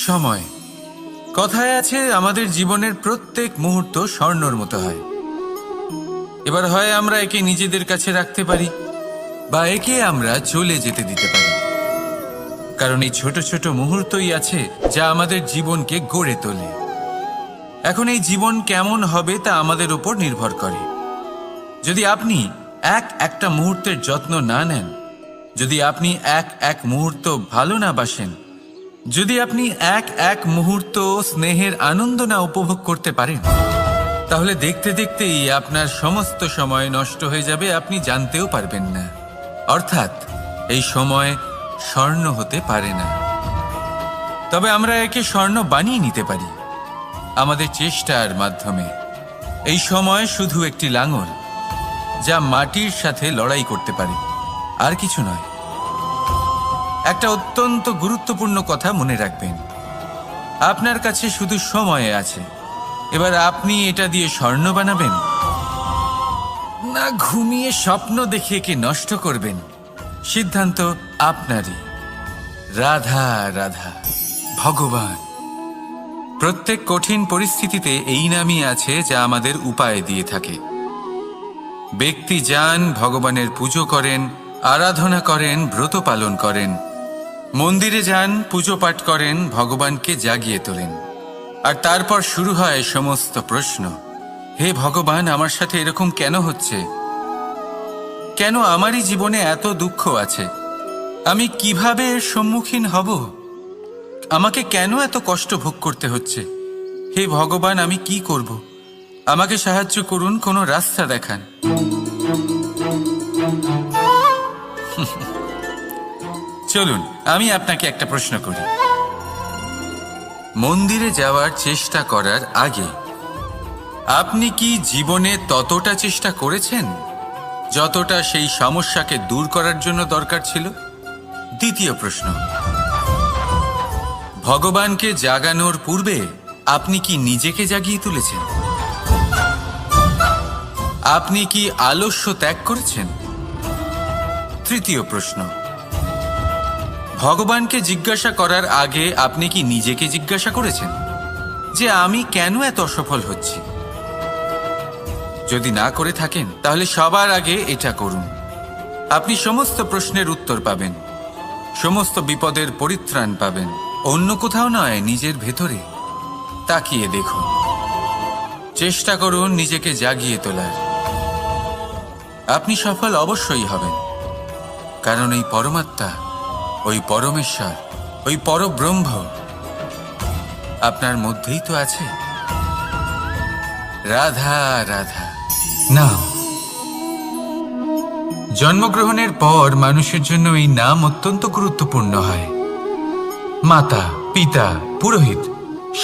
সময়। কথায় আছে আমাদের জীবনের প্রত্যেক মুহূর্ত স্বর্ণর মতো হয়। এবার হয় আমরা একে নিজেদের কাছে রাখতে পারি বা একে আমরা চলে যেতে দিতে পারি, কারণ এই ছোট ছোট মুহূর্তই আছে যা আমাদের জীবনকে গড়ে তোলে। এখন এই জীবন কেমন হবে তা আমাদের উপর নির্ভর করে। যদি আপনি একটা মুহূর্তের যত্ন না নেন, যদি আপনি এক মুহূর্ত ভালো না বাসেন, যদি আপনি এক মুহূর্ত স্নেহের আনন্দ না উপভোগ করতে পারেন, তাহলে দেখতে দেখতেই আপনার সমস্ত সময় নষ্ট হয়ে যাবে, আপনি জানতেও পারবেন না। অর্থাৎ এই সময় স্বর্ণ হতে পারে না। তবে আমরা একে স্বর্ণ বানিয়ে নিতে পারি আমাদের চেষ্টার মাধ্যমে। এই সময় শুধু একটি লাঙল যা মাটির সাথে লড়াই করতে পারে, আর কিছু নয়। একটা অত্যন্ত গুরুত্বপূর্ণ কথা মনে রাখবেন, আপনার কাছে শুধু সময় আছে। এবার আপনি এটা দিয়ে স্বর্ণ বানাবেন না ঘুমিয়ে স্বপ্ন দেখে একে নষ্ট করবেন, সিদ্ধান্ত আপনারই। রাধা রাধা। ভগবান। প্রত্যেক কঠিন পরিস্থিতিতে এই নামই আছে যা আমাদের উপায় দিয়ে থাকে। ব্যক্তি যান, ভগবানের পুজো করেন, আরাধনা করেন, ব্রত পালন করেন, মন্দিরে যান, পুজো পাঠ করেন, ভগবানকে জাগিয়ে তোলেন। আর তারপর শুরু হয় সমস্ত প্রশ্ন। হে ভগবান, আমার সাথে এরকম কেন হচ্ছে? কেন আমারই জীবনে এত দুঃখ আছে? আমি কিভাবে এর সম্মুখীন হব? আমাকে কেন এত কষ্ট ভোগ করতে হচ্ছে? হে ভগবান, আমি কি করব? আমাকে সাহায্য করুন, কোনো রাস্তা দেখান। চলুন আমি আপনাকে একটা প্রশ্ন করি। মন্দিরে যাওয়ার চেষ্টা করার আগে আপনি কি জীবনে ততটা চেষ্টা করেছেন যতটা সেই সমস্যাকে দূর করার জন্য দরকার ছিল? দ্বিতীয় প্রশ্ন, ভগবানকে জাগানোর পূর্বে আপনি কি নিজেকে জাগিয়ে তুলেছেন? আপনি কি আলস্য ত্যাগ করেছেন? তৃতীয় প্রশ্ন, ভগবানকে জিজ্ঞাসা করার আগে আপনি কি নিজেকে জিজ্ঞাসা করেছেন যে আমি কেন এত অসফল হচ্ছি? যদি না করে থাকেন তাহলে সবার আগে এটা করুন। আপনি সমস্ত প্রশ্নের উত্তর পাবেন, সমস্ত বিপদের পরিত্রাণ পাবেন। অন্য কোথাও নয়, নিজের ভেতরে তাকিয়ে দেখুন। চেষ্টা করুন নিজেকে জাগিয়ে তোলার। আপনি সফল অবশ্যই হবেন, কারণ এই পরমাত্মা, ওই পরমেশ্বর, ওই পরব্রহ্ম আপনার মধ্যেই তো আছে। রাধা রাধা। নাম। জন্মগ্রহণের পর মানুষের জন্য এই নাম অত্যন্ত গুরুত্বপূর্ণ হয়। মাতা, পিতা, পুরোহিত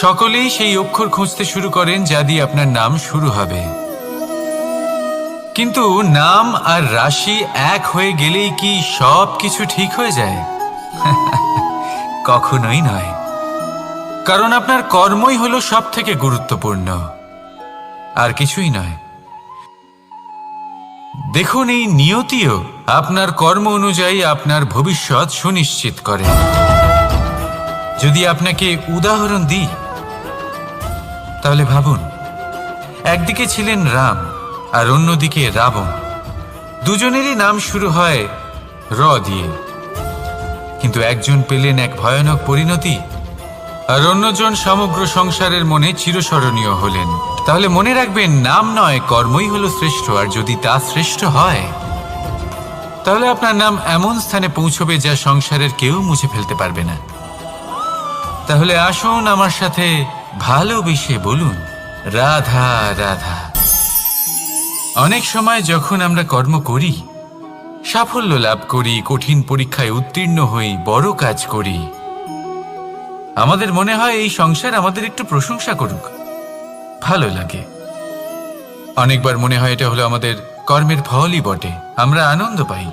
সকলেই সেই অক্ষর খুঁজতে শুরু করেন যা দিয়ে আপনার নাম শুরু হবে। কিন্তু নাম আর রাশি এক হয়ে গেলেই কি সব কিছু ঠিক হয়ে যায়? কখনোই নয়, কারণ আপনার কর্মই হলো সব থেকে গুরুত্বপূর্ণ, আর কিছুই নয়। দেখুন, এই নিয়তিও আপনার কর্ম অনুযায়ী আপনার ভবিষ্যৎ সুনিশ্চিত করে। যদি আপনাকে উদাহরণ দিই তাহলে ভাবুন, একদিকে ছিলেন রাম আর অন্যদিকে রাবণ। দুজনেরই নাম শুরু হয় র দিয়ে, কিন্তু একজন পেলেন এক ভয়ানক পরিণতি আর অন্যজন সমগ্র সংসারের মনে চিরস্মরণীয় হলেন। তাহলে মনে রাখবেন, নাম নয়, কর্মই হলো শ্রেষ্ঠ। আর যদি তা শ্রেষ্ঠ হয় তাহলে আপনার নাম এমন স্থানে পৌঁছবে যা সংসারের কেউ মুছে ফেলতে পারবে না। তাহলে আসুন আমার সাথে ভালোবেসে বলুন, রাধা রাধা। অনেক সময় যখন আমরা কর্ম করি, সাফল্য লাভ করি, কঠিন পরীক্ষায় উত্তীর্ণ হই, বড় কাজ করি, আমাদের মনে হয় এই সংসার আমাদের একটু প্রশংসা করুক, ভালো লাগে। অনেকবার মনে হয় এটা হলো আমাদের কর্মের ফলই বটে, আমরা আনন্দ পাই।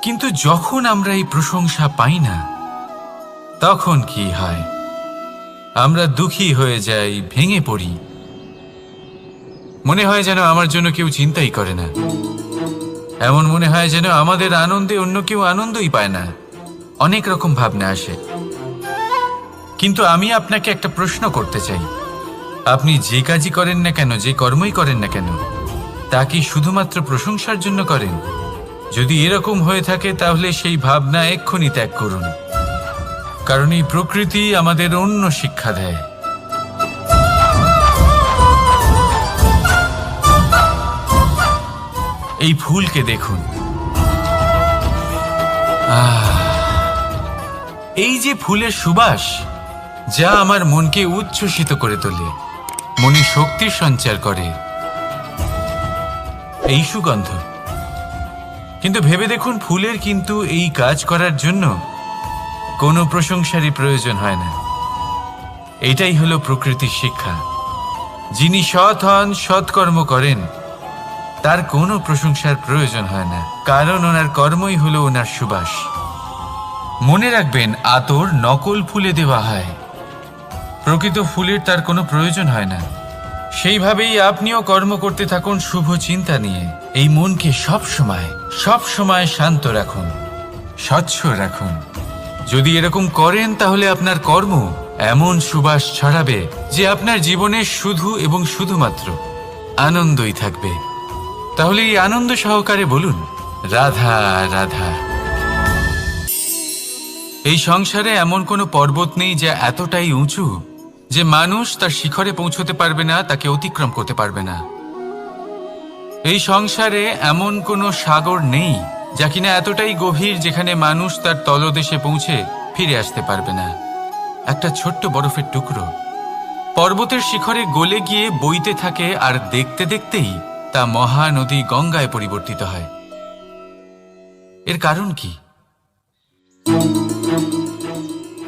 কিন্তু যখন আমরা এই প্রশংসা পাই না, তখন কি হয়? আমরা দুঃখী হয়ে যাই, ভেঙে পড়ি। মনে হয় যেন আমার জন্য কেউ চিন্তাই করে না। এমন মনে হয় যেন আমাদের আনন্দে অন্য কেউ আনন্দই পায় না। অনেক রকম ভাবনা আসে। কিন্তু আমি আপনাকে একটা প্রশ্ন করতে চাই, আপনি যে কাজই করেন না কেন, যে কর্মই করেন না কেন, তা কি শুধুমাত্র প্রশংসার জন্য করেন? যদি এরকম হয়ে থাকে তাহলে সেই ভাবনা এক্ষুনি ত্যাগ করুন, কারণ এই প্রকৃতি আমাদের অন্য শিক্ষা দেয়। এই ফুলকে দেখুন, এই যে ফুলের সুবাস, যা আমার মনকে উচ্ছ্বসিত করে তোলে, মনে শক্তির সঞ্চার করে, এই সুগন্ধ। কিন্তু ভেবে দেখুন, ফুলের কিন্তু এই কাজ করার জন্য কোনো প্রশংসারই প্রয়োজন হয় না। এটাই হলো প্রকৃতির শিক্ষা। যিনি সৎ হন, সৎকর্ম করেন, তার কোনো প্রশংসার প্রয়োজন হয় না, কারণ ওনার কর্মই হলো ওনার সুবাস। মনে রাখবেন, আতর নকল ফুলে দেওয়া হয়, প্রকৃত ফুলের তার কোনো প্রয়োজন হয় না। সেইভাবেই আপনিও কর্ম করতে থাকুন শুভ চিন্তা নিয়ে। এই মনকে সবসময় শান্ত রাখুন, স্বচ্ছ রাখুন। যদি এরকম করেন তাহলে আপনার কর্ম এমন সুবাস ছড়াবে যে আপনার জীবনে শুধু এবং শুধুমাত্র আনন্দই থাকবে। তাহলে এই আনন্দ সহকারে বলুন, রাধা রাধা। এই সংসারে এমন কোনো পর্বত নেই যা এতটাই উঁচু যে মানুষ তার শিখরে পৌঁছতে পারবে না, তাকে অতিক্রম করতে পারবে না। এই সংসারে এমন কোনো সাগর নেই যা কিনা এতটাই গভীর যেখানে মানুষ তার তলদেশে পৌঁছে ফিরে আসতে পারবে না। একটা ছোট্ট বরফের টুকরো পর্বতের শিখরে গলে গিয়ে বইতে থাকে, আর দেখতে দেখতেই তা মহানদী গঙ্গায় পরিবর্তিত হয়। এর কারণ কি?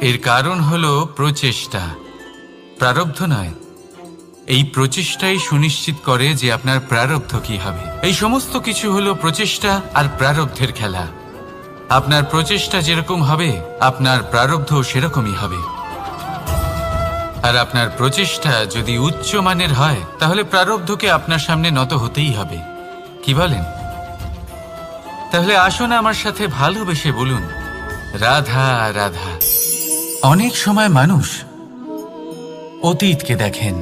এর কারণ হলো প্রচেষ্টা, প্রারব্ধ নয়। এই প্রচেষ্টাই সুনিশ্চিত করে যে আপনার প্রারব্ধ কি হবে। এই সমস্ত কিছু হলো প্রচেষ্টা আর প্রারব্ধের খেলা। আপনার প্রচেষ্টা যেরকম হবে, আপনার প্রারব্ধ সেরকমই হবে। আর আপনার প্রচেষ্টা যদি উচ্চ মানের হয়, তাহলে প্রারব্ধকে আপনার সামনে নত হতেই হবে। কি বলেন? তাহলে আসুন আমার সাথে ভালোবেসে বলুন, রাধা রাধা। অনেক সময় মানুষ অতীতকে দেখেন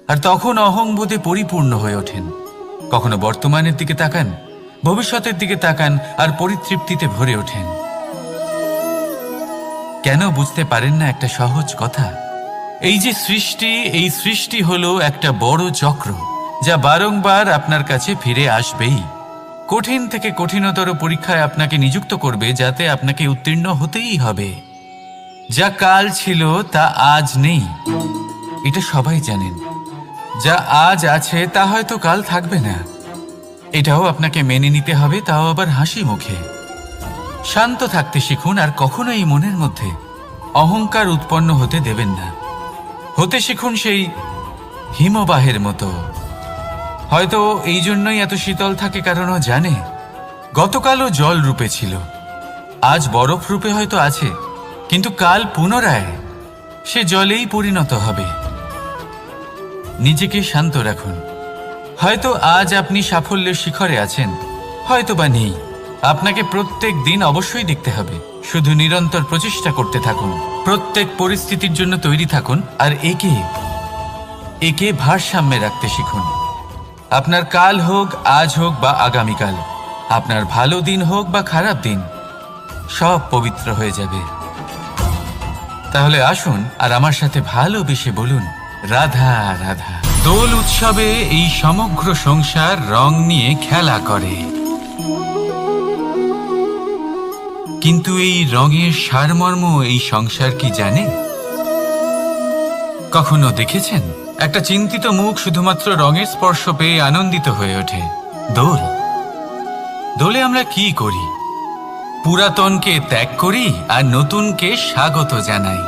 আর তখন অহংবোধে পরিপূর্ণ হয়ে ওঠেন। কখনো বর্তমানের দিকে তাকান, ভবিষ্যতের দিকে তাকান আর পরিতৃপ্তিতে ভরে ওঠেন। কেন বুঝতে পারেন না একটা সহজ কথা? এই যে সৃষ্টি, এই সৃষ্টি হলো একটা বড় চক্র যা বারংবার আপনার কাছে ফিরে আসবেই। কঠিন থেকে কঠিনতর পরীক্ষায় আপনাকে নিযুক্ত করবে, যাতে আপনাকে উত্তীর্ণ হতেই হবে। যা কাল ছিল তা আজ নেই, এটা সবাই জানেন। যা আজ আছে তা হয়তো কাল থাকবে না, এটাও আপনাকে মেনে নিতে হবে, তাও আবার হাসি মুখে। শান্ত থাকতে শিখুন আর কখনোই মনের মধ্যে অহংকার উৎপন্ন হতে দেবেন না। হতে শিখুন সেই হিমবাহের মতো। হয়তো এই জন্যই এত শীতল থাকে, কারণ ও জানে গতকালও জল রূপে ছিল, আজ বরফ রূপে হয়তো আছে, কিন্তু কাল পুনরায় সে জলেই পরিণত হবে। নিজেকে শান্ত রাখুন। হয়তো আজ আপনি সাফল্যের শিখরে আছেন, হয়তো বা নেই। আপনাকে প্রত্যেক দিন অবশ্যই দেখতে হবে। শুধু নিরন্তর প্রচেষ্টা করতে থাকুন, প্রত্যেক পরিস্থিতির জন্য তৈরি থাকুন, আর একে ভারসাম্যে রাখতে শিখুন। আপনার কাল হোক, আজ হোক বা আগামীকাল, আপনার ভালো দিন হোক বা খারাপ দিন, সব পবিত্র হয়ে যাবে। তাহলে আসুন আর আমার সাথে ভালোবেসে বলুন, রাধা রাধা। দোল উৎসবে এই সমগ্র সংসার রং নিয়ে খেলা করে, কিন্তু এই রঙের সারমর্ম এই সংসার কি জানে? কখনো দেখেছেন একটা চিন্তিত মুখ শুধুমাত্র রঙের স্পর্শ পেয়ে আনন্দিত হয়ে ওঠে? দোলে আমরা কি করি? পুরাতনকে ত্যাগ করি আর নতুনকে স্বাগত জানাই।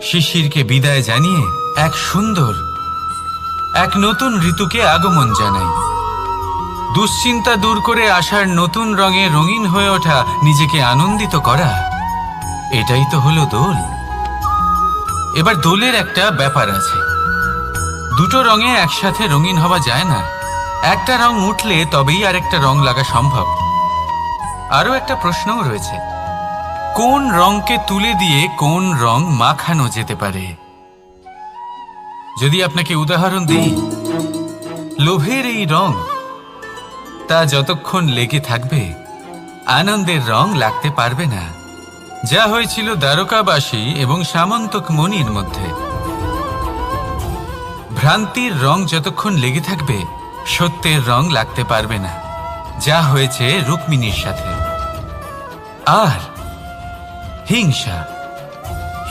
শিশিরকে বিদায় জানিয়ে এক নতুন ঋতুকে আগমন জানাই। দুশ্চিন্তা দূর করে আসার নতুন রঙে রঙিন হয়ে ওঠা, নিজেকে আনন্দিত করা, এটাই তো হলো দোল। এবার দোলের একটা ব্যাপার আছে, দুটো রঙে একসাথে রঙিন হওয়া যায় না। একটা রং উঠলে তবেই আরেকটা রং লাগা সম্ভব। আরও একটা প্রশ্নও রয়েছে, কোন রংকে তুলে দিয়ে কোন রং মাখানো যেতে পারে। যদি আপনাকে উদাহরণ দিই, লোভের এই রং, তা যতক্ষণ লেগে থাকবে আনন্দের রং লাগতে পারবে না, যা হয়েছিল দ্বারকাবাসী এবং সামন্তক মণির মধ্যে। ভ্রান্তির রং যতক্ষণ লেগে থাকবে সত্যের রং লাগতে পারবে না, যা হয়েছে রুক্মিণীর সাথে। আর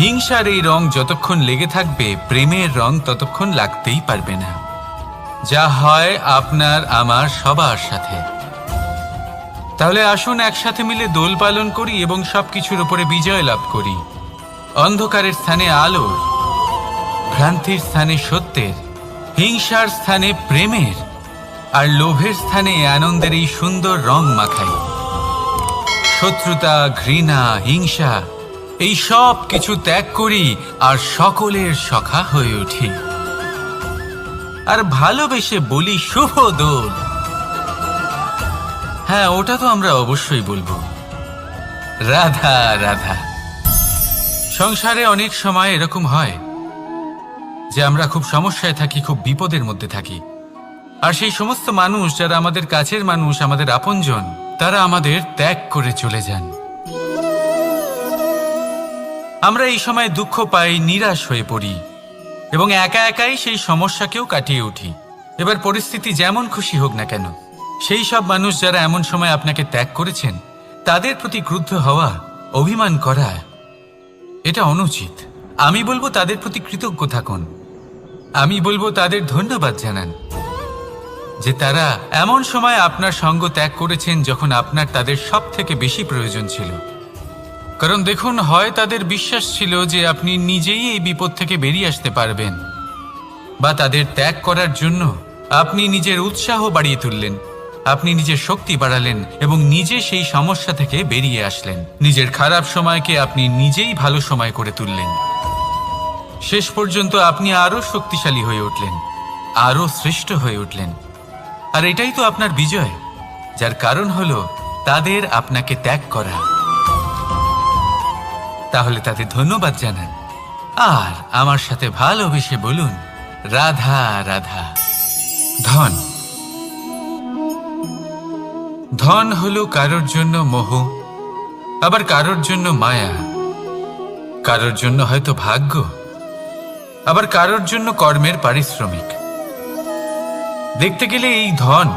হিংসার এই রং যতক্ষণ লেগে থাকবে প্রেমের রং ততক্ষণ লাগতেই পারবে না, যা হয় আপনার আমার সবার সাথে। তাহলে আসুন একসাথে মিলে দোল পালন করি এবং সবকিছুর উপরে বিজয় লাভ করি। অন্ধকারের স্থানে আলোর, ভ্রান্তির স্থানে সত্যের, হিংসার স্থানে প্রেমের, আর লোভের স্থানে আনন্দের এই সুন্দর রং মাখাই। শত্রুতা, ঘৃণা, হিংসা এই সব কিছু ত্যাগ করি আর সকলের সখা হয়ে উঠি। আর ভালোবেসে বলি শুভ দোল। হ্যাঁ, ওটা তো আমরা অবশ্যই বলবো, রাধা রাধা। সংসারে অনেক সময় এরকম হয় যে আমরা খুব সমস্যায় থাকি, খুব বিপদের মধ্যে থাকি। আর সেই সমস্ত মানুষ যারা আমাদের কাছের মানুষ, আমাদের আপনজন, তারা আমাদের ত্যাগ করে চলে যান। আমরা এই সময় দুঃখ পাই, নিরাশ হয়ে পড়ি এবং একা একাই সেই সমস্যাকেও কাটিয়ে উঠি। এবার পরিস্থিতি যেমন খুশি হোক না কেন, সেই সব মানুষ যারা এমন সময় আপনাকে ত্যাগ করেছেন তাদের প্রতি ক্রুদ্ধ হওয়া, অভিমান করা, এটা অনুচিত। আমি বলবো তাদের প্রতি কৃতজ্ঞ থাকুন। আমি বলবো তাদের ধন্যবাদ জানান যে তারা এমন সময় আপনার সঙ্গ ত্যাগ করেছেন যখন আপনার তাদের সব থেকে বেশি প্রয়োজন ছিল। কারণ দেখুন, হয় তাদের বিশ্বাস ছিল যে আপনি নিজেই এই বিপদ থেকে বেরিয়ে আসতে পারবেন, বা তাদের ত্যাগ করার জন্য আপনি নিজের উৎসাহ বাড়িয়ে তুললেন, আপনি নিজের শক্তি বাড়ালেন এবং নিজে সেই সমস্যা থেকে বেরিয়ে আসলেন। নিজের খারাপ সময়কে আপনি নিজেই ভালো সময় করে তুললেন। শেষ পর্যন্ত আপনি আরো শক্তিশালী হয়ে উঠলেন, আরো শ্রেষ্ঠ হয়ে উঠলেন। আর এটাই তো আপনার বিজয়, যার কারণ হলো তাদের আপনাকে ত্যাগ করা। তাহলে তাদের ধন্যবাদ জানান আর আমার সাথে ভালোবেসে বলুন, রাধা রাধা। ধন, ধন হলো কারোর জন্য মোহ, আবার কারোর জন্য মায়া, কারোর জন্য হয়তো ভাগ্য, আবার কারোর জন্য কর্মের পারিশ্রমিক। দেখতে গেলে এই ধন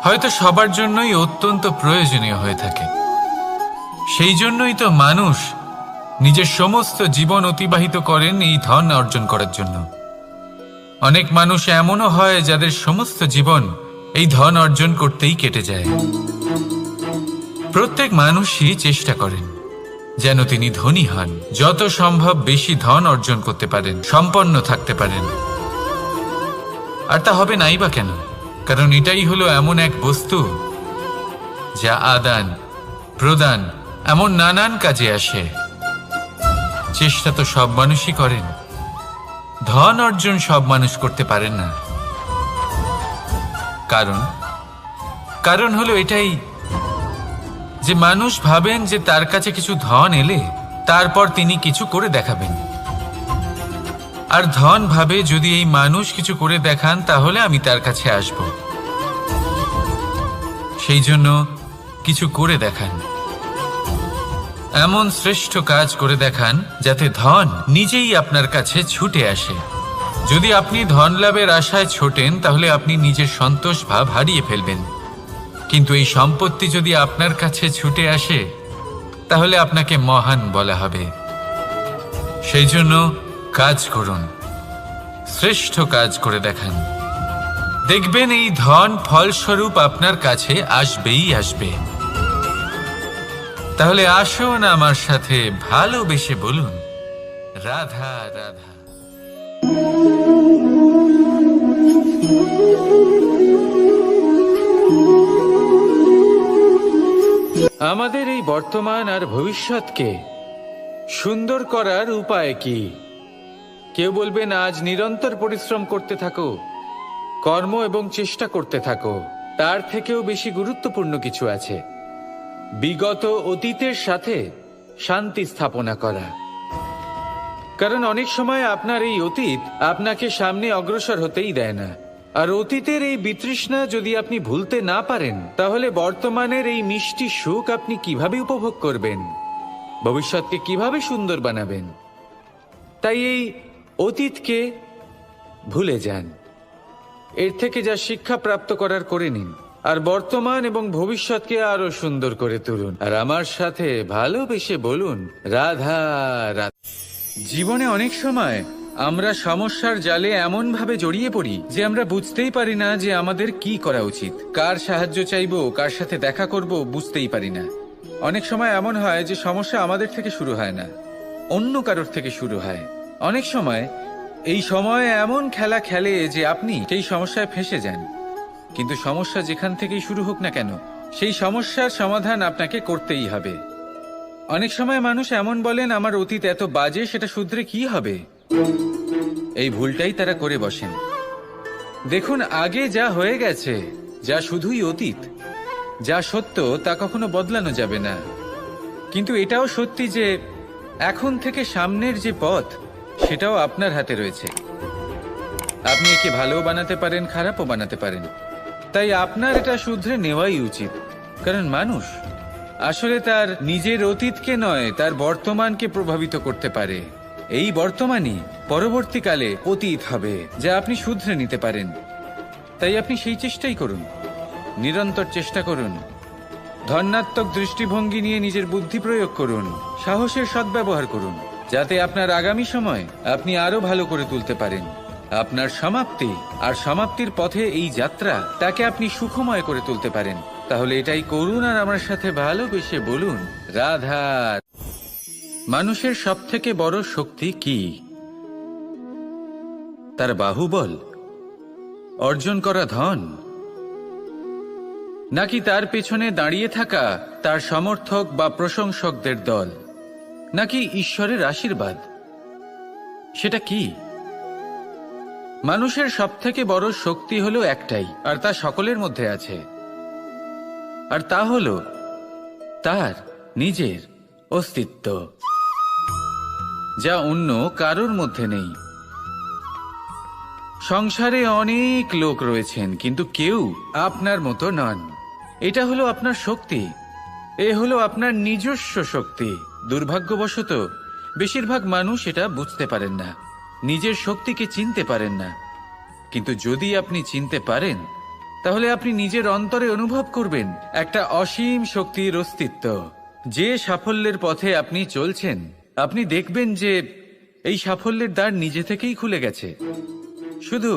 হয়তো সবার জন্যই অত্যন্ত প্রয়োজনীয় হয়ে থাকে। সেই জন্যই তো মানুষ নিজের সমস্ত জীবন অতিবাহিত করেন এই ধন অর্জন করার জন্য। অনেক মানুষ এমনও হয় যাদের সমস্ত জীবন এই ধন অর্জন করতেই কেটে যায়। প্রত্যেক মানুষই চেষ্টা করেন যেন তিনি ধনী হন, যত সম্ভব বেশি ধন অর্জন করতে পারেন, সম্পন্ন থাকতে পারেন। আর তা হবে নাই বা কেন? কারণ এটাই হলো এমন এক বস্তু যা আদান প্রদান এমন নানান কাজে আসে। চেষ্টা তো সব মানুষই করেন, ধন অর্জন সব মানুষ করতে পারেন না। কারণ হলো এটাই যে মানুষ ভাবেন যে তার কাছে কিছু ধন এলে তারপর তিনি কিছু করে দেখাবেন, আর ধন ভাবে যদি এই মানুষ কিছু করে দেখান তাহলে আমি তার কাছে আসব। সেই জন্য কিছু করে দেখান, এমন শ্রেষ্ঠ কাজ করে দেখান যাতে ধন নিজেই আপনার কাছে ছুটে আসে। যদি আপনি ধন লাভের আশায় ছোটেন তাহলে আপনি নিজের সন্তোষ ভাব হারিয়ে ফেলবেন। কিন্তু এই সম্পত্তি যদি আপনার কাছে ছুটে আসে তাহলে আপনাকে মহান বলা হবে। সেই জন্য কাজ করুন, শ্রেষ্ঠ কাজ করে দেখান, দেখবেন এই ধন ফলস্বরূপ আপনার কাছে আসবেই আসবে। তাহলে আসুন আমার সাথে ভালোবেসে বলুন, রাধা রাধা। আমাদের এই বর্তমান আর ভবিষ্যৎকে সুন্দর করার উপায় কি? কেউ বলবেন আজ নিরন্তর পরিশ্রম করতে থাকো, কর্ম এবং চেষ্টা করতে থাকো। তার থেকেও বেশি গুরুত্বপূর্ণ কিছু আছে। বিগত অতীতের সাথে শান্তি স্থাপনা করা। কারণ অনেক সময় আপনার এই অতীত আপনাকে সামনে অগ্রসর হতেই দেয় না। আর অতীতের এই বিতৃষ্ণা যদি আপনি ভুলতে না পারেন, তাহলে বর্তমানের এই মিষ্টি সুখ আপনি কিভাবে উপভোগ করবেন, ভবিষ্যৎকে কিভাবে সুন্দর বানাবেন? তাই এই অতীতকে ভুলে যান, এর থেকে যা শিক্ষা প্রাপ্ত করার করে নিন, আর বর্তমান এবং ভবিষ্যৎকে আরো সুন্দর করে তুলুন। আর আমার সাথে ভালোবেসে বলুন, রাধা রাধা। জীবনে অনেক সময় আমরা সমস্যার জালে এমন ভাবে জড়িয়ে পড়ি যে আমরা বুঝতেই পারি না যে আমাদের কি করা উচিত, কার সাহায্য চাইবো, কার সাথে দেখা করব, বুঝতেই পারি না। অনেক সময় এমন হয় যে সমস্যা আমাদের থেকে শুরু হয় না, অন্য কারোর থেকে শুরু হয়। অনেক সময় এই সময় এমন খেলা খেলে যে আপনি সেই সমস্যায় ফেঁসে যান। কিন্তু সমস্যা যেখান থেকেই শুরু হোক না কেন, সেই সমস্যার সমাধান আপনাকে করতেই হবে। অনেক সময় মানুষ এমন বলেন, আমার অতীত এত বাজে, সেটা শুধরে কি হবে? এই ভুলটাই তারা করে বসেন। দেখুন, আগে যা হয়ে গেছে, যা শুধুই অতীত, যা সত্য তা কখনো বদলানো যাবে না। কিন্তু এটাও সত্যি যে এখন থেকে সামনের যে পথ, সেটাও আপনার হাতে রয়েছে। আপনি একে ভালোও বানাতে পারেন, খারাপও বানাতে পারেন। তাই আপনার এটা শুধরে নেওয়াই উচিত। কারণ মানুষ আসলে তার নিজের অতীতকে নয়, তার বর্তমানকে প্রভাবিত করতে পারে। এই বর্তমানই পরবর্তীকালে অতীত হবে, যা আপনি শুধরে নিতে পারেন। তাই আপনি সেই চেষ্টাই করুন, নিরন্তর চেষ্টা করুন। ধন্যাত্মক দৃষ্টিভঙ্গি নিয়ে নিজের বুদ্ধি প্রয়োগ করুন, সাহসের সদ্ব্যবহার করুন, যাতে আপনার আগামী সময় আপনি আরো ভালো করে তুলতে পারেন। আপনার সমাপ্তি আর সমাপ্তির পথে এই যাত্রা, তাকে আপনি সুখময় করে তুলতে পারেন। তাহলে এটাই করুন আর আমার সাথে ভালোবেসে বলুন, রাধা। মানুষের সবথেকে বড় শক্তি কি? তার বাহুবল, অর্জন করা ধন, নাকি তার পেছনে দাঁড়িয়ে থাকা তার সমর্থক বা প্রশংসকদের দল, নাকি ঈশ্বরের আশীর্বাদ? সেটা কি? মানুষের সবথেকে বড় শক্তি হলো একটাই, আর তা সকলের মধ্যে আছে। আর তা হলো তার নিজের অস্তিত্ব, যা অন্য কারোর মধ্যে নেই। সংসারে অনেক লোক রয়েছেন, কিন্তু কেউ আপনার মতো নন। এটা হলো আপনার শক্তি, এ হলো আপনার নিজস্ব শক্তি। দুর্ভাগ্যবশত বেশিরভাগ মানুষ এটা বুঝতে পারেন না, নিজের শক্তিকে চিনতে পারেন না। কিন্তু যদি আপনি চিনতে পারেন, তাহলে আপনি নিজের অন্তরে অনুভব করবেন একটা অসীম শক্তির অস্তিত্ব। যে সাফল্যের পথে আপনি চলছেন, আপনি দেখবেন যে এই সাফল্যের দ্বার নিজে থেকেই খুলে গেছে। শুধু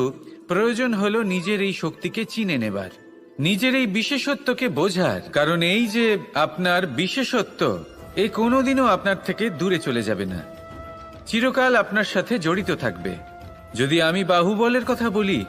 প্রয়োজন হলো নিজের এই শক্তিকে চিনে নেবার, নিজের এই বিশেষত্বকে বোঝার। কারণ এই যে আপনার বিশেষত্ব, এ কোনোদিনও আপনার থেকে দূরে চলে যাবে না, চিরকাল আপনার সাথে জড়িত থাকবে। যদি আমি বাহুবলের কথা বলি,